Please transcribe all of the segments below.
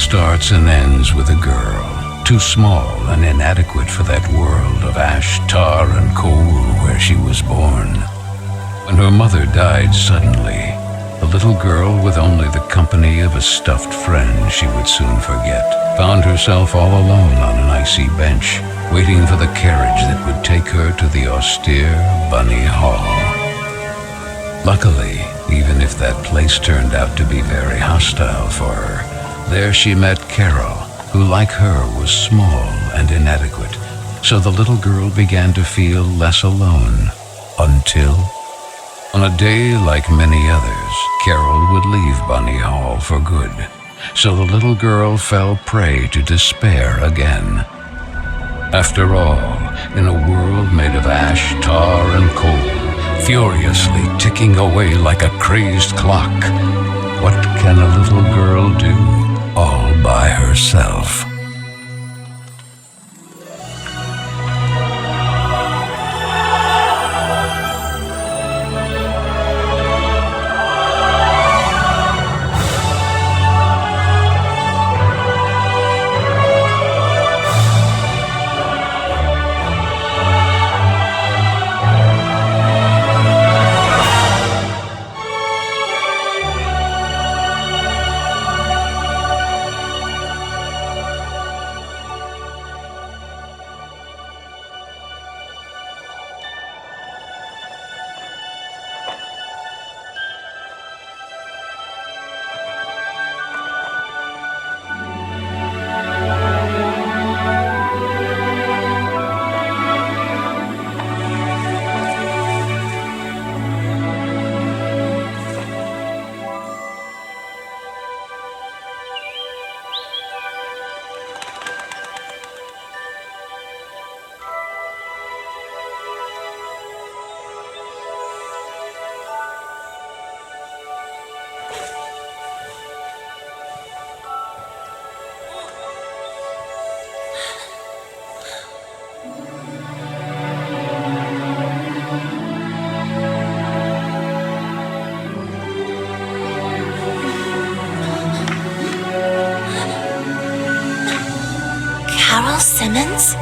starts and ends with a girl, too small and inadequate for that world of ash, tar, and coal where she was born. When her mother died suddenly, the little girl, with only the company of a stuffed friend she would soon forget, found herself all alone on an icy bench, waiting for the carriage that would take her to the austere Bunny Hall. Luckily, even if that place turned out to be very hostile for her, there she met Carole, who like her was small and inadequate, so the little girl began to feel less alone, until, on a day like many others, Carole would leave Bunny Hall for good, so the little girl fell prey to despair again. After all, in a world made of ash, tar, and coal, furiously ticking away like a crazed clock, what can a little girl do all by herself? Carole Simmons?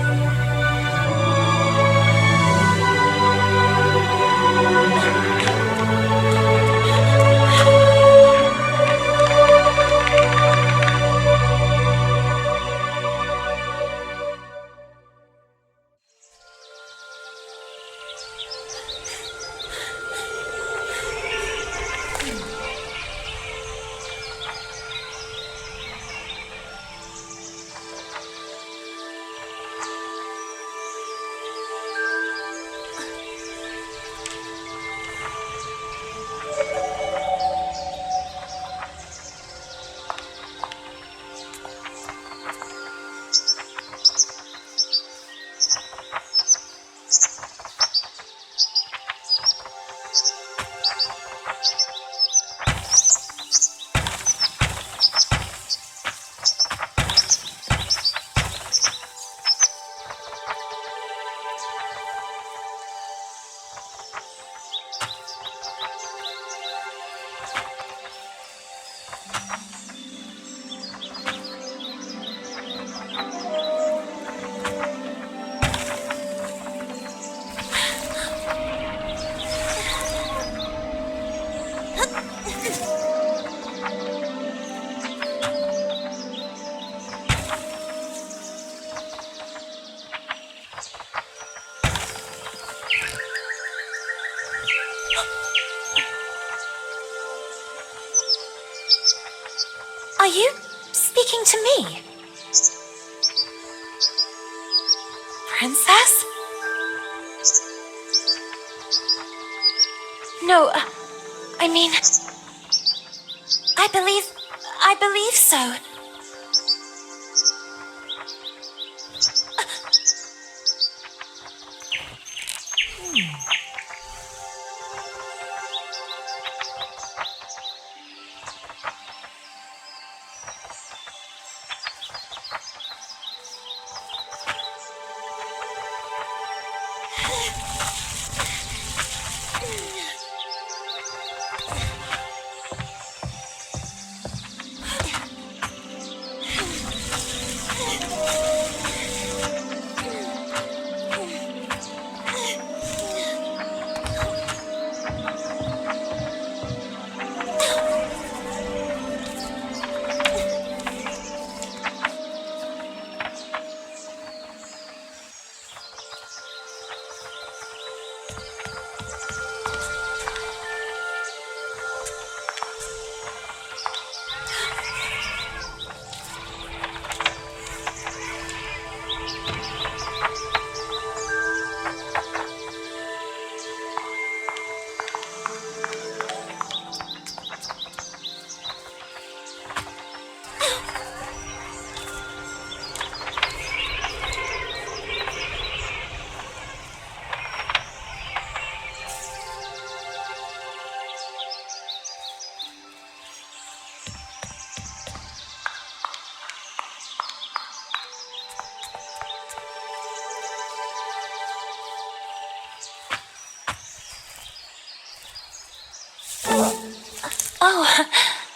Are you speaking to me? Princess? No, I mean, I believe so. Oh,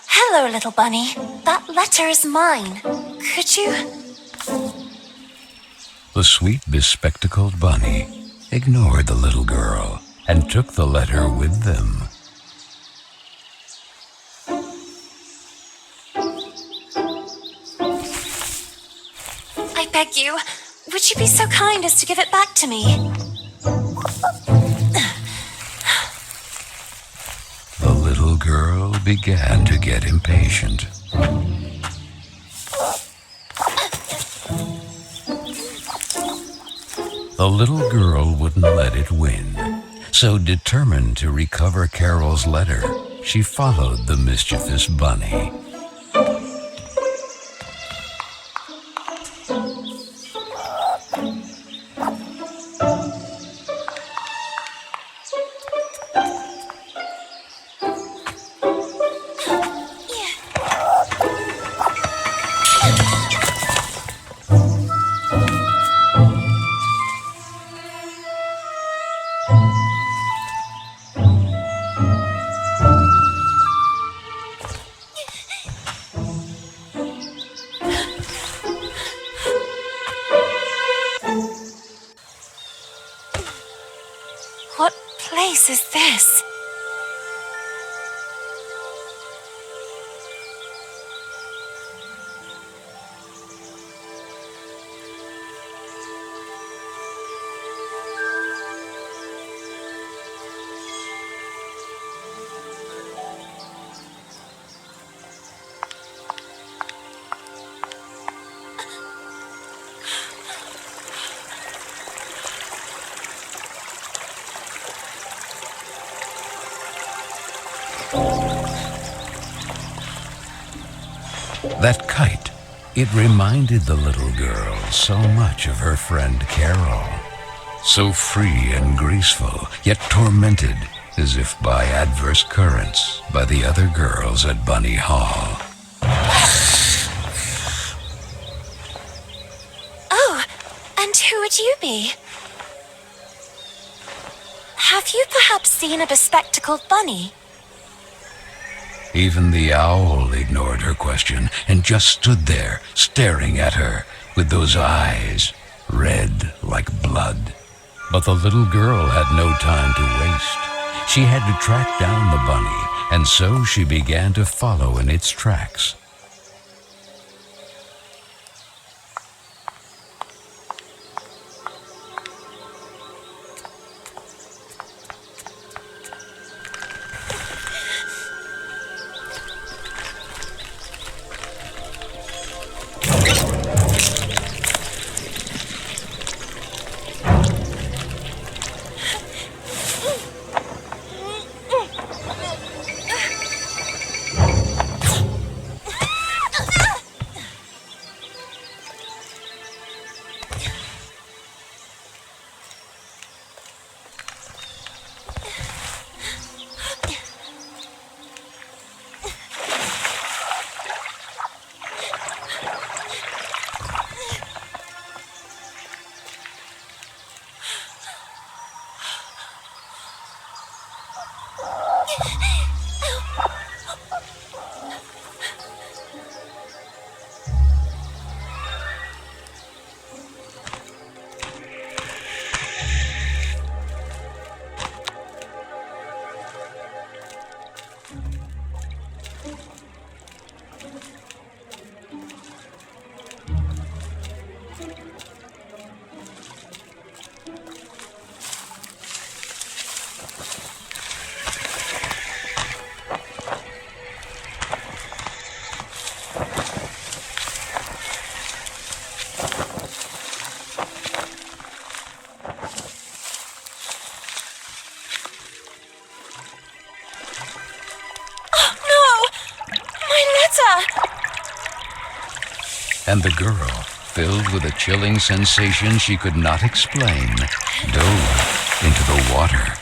hello, little bunny. That letter is mine. Could you? The sweet bespectacled bunny ignored the little girl and took the letter with them. I beg you, would you be so kind as to give it back to me? The little girl began to get impatient. The little girl wouldn't let it win, so determined to recover Carol's letter, she followed the mischievous bunny. What place is this? That kite, it reminded the little girl so much of her friend Carole. So free and graceful, yet tormented, as if by adverse currents, by the other girls at Bunny Hall. Oh, and who would you be? Have you perhaps seen a bespectacled bunny? Even the owl ignored her question and just stood there, staring at her, with those eyes, red like blood. But the little girl had no time to waste. She had to track down the bunny, and so she began to follow in its tracks. And the girl, filled with a chilling sensation she could not explain, dove into the water.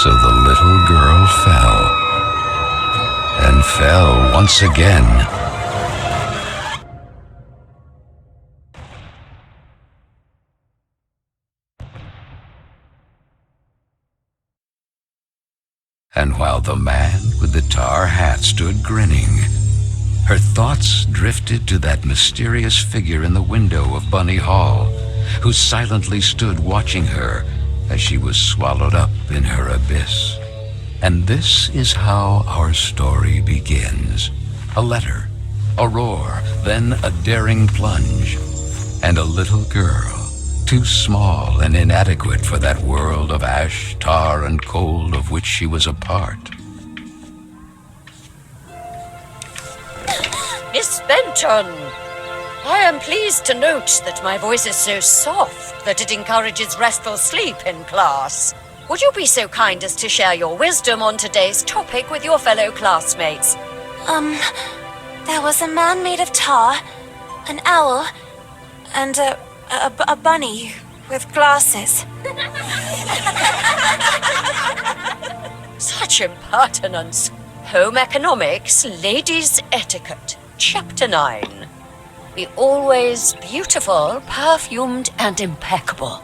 So the little girl fell, and fell once again. And while the man with the tar hat stood grinning, her thoughts drifted to that mysterious figure in the window of Bunny Hall, who silently stood watching her as she was swallowed up in her abyss. And this is how our story begins. A letter, a roar, then a daring plunge, and a little girl, too small and inadequate for that world of ash, tar, and cold of which she was a part. Miss Benton, I am pleased to note that my voice is so soft that it encourages restful sleep in class. would you be so kind as to share your wisdom on today's topic with your fellow classmates? There was a man made of tar, an owl, and a bunny with glasses. Such impertinence. Home economics, ladies' etiquette. Chapter 9. Be always beautiful, perfumed, and impeccable.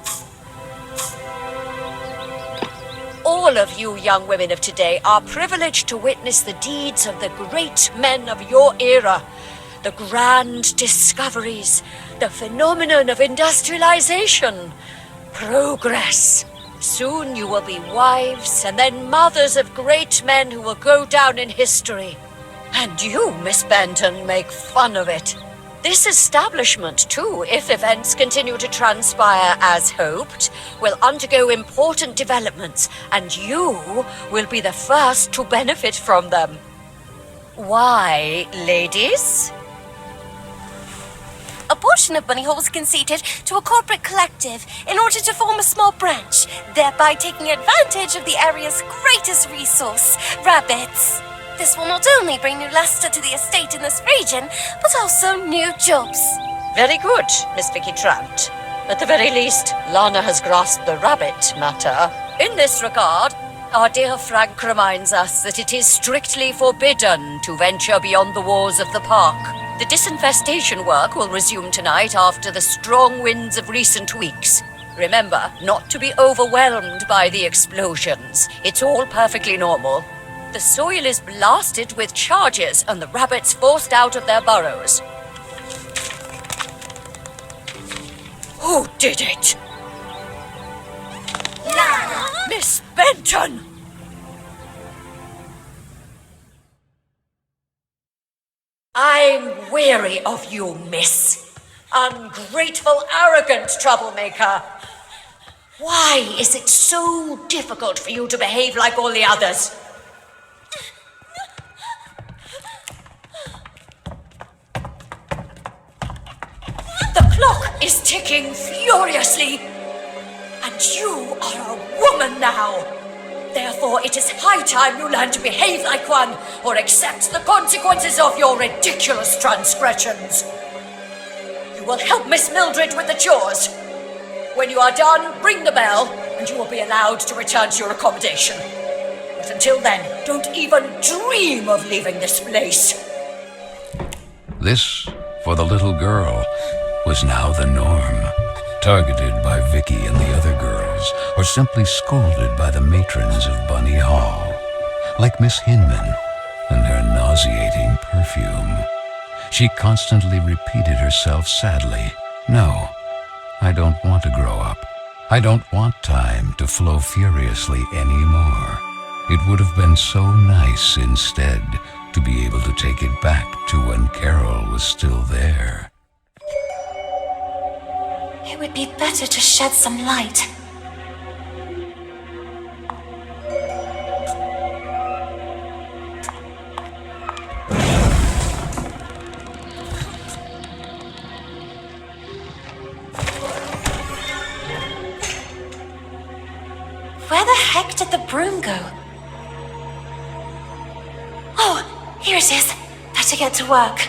All of you young women of today are privileged to witness the deeds of the great men of your era, the grand discoveries, the phenomenon of industrialization, progress. Soon you will be wives and then mothers of great men who will go down in history. And you, Miss Benton, make fun of it. This establishment, too, if events continue to transpire as hoped, will undergo important developments, and you will be the first to benefit from them. Why, ladies? A portion of Bunny Hall was conceded to a corporate collective in order to form a small branch, thereby taking advantage of the area's greatest resource, rabbits. This will not only bring new luster to the estate in this region, but also new jobs. Very good, Miss Vicky Trout. At the very least, Lana has grasped the rabbit matter. In this regard, our dear Frank reminds us that it is strictly forbidden to venture beyond the walls of the park. The disinfestation work will resume tonight after the strong winds of recent weeks. Remember not to be overwhelmed by the explosions. It's all perfectly normal. The soil is blasted with charges and the rabbits forced out of their burrows. Who did it? Lana! Miss Benton! I'm weary of you, miss. Ungrateful, arrogant troublemaker. Why is it so difficult for you to behave like all the others? The clock is ticking furiously, and you are a woman now. Therefore, it is high time you learn to behave like one, or accept the consequences of your ridiculous transgressions. You will help Miss Mildred with the chores. When you are done, ring the bell, and you will be allowed to return to your accommodation. But until then, don't even dream of leaving this place. This, for the little girl, was now the norm. Targeted by Vicky and the other girls, or simply scolded by the matrons of Bunny Hall, like Miss Hinman and her nauseating perfume. She constantly repeated herself sadly, "No, I don't want to grow up. I don't want time to flow furiously anymore. It would have been so nice instead to be able to take it back to when Carole was still there." It would be better to shed some light. Where the heck did the broom go? Oh, here it is. Better get to work.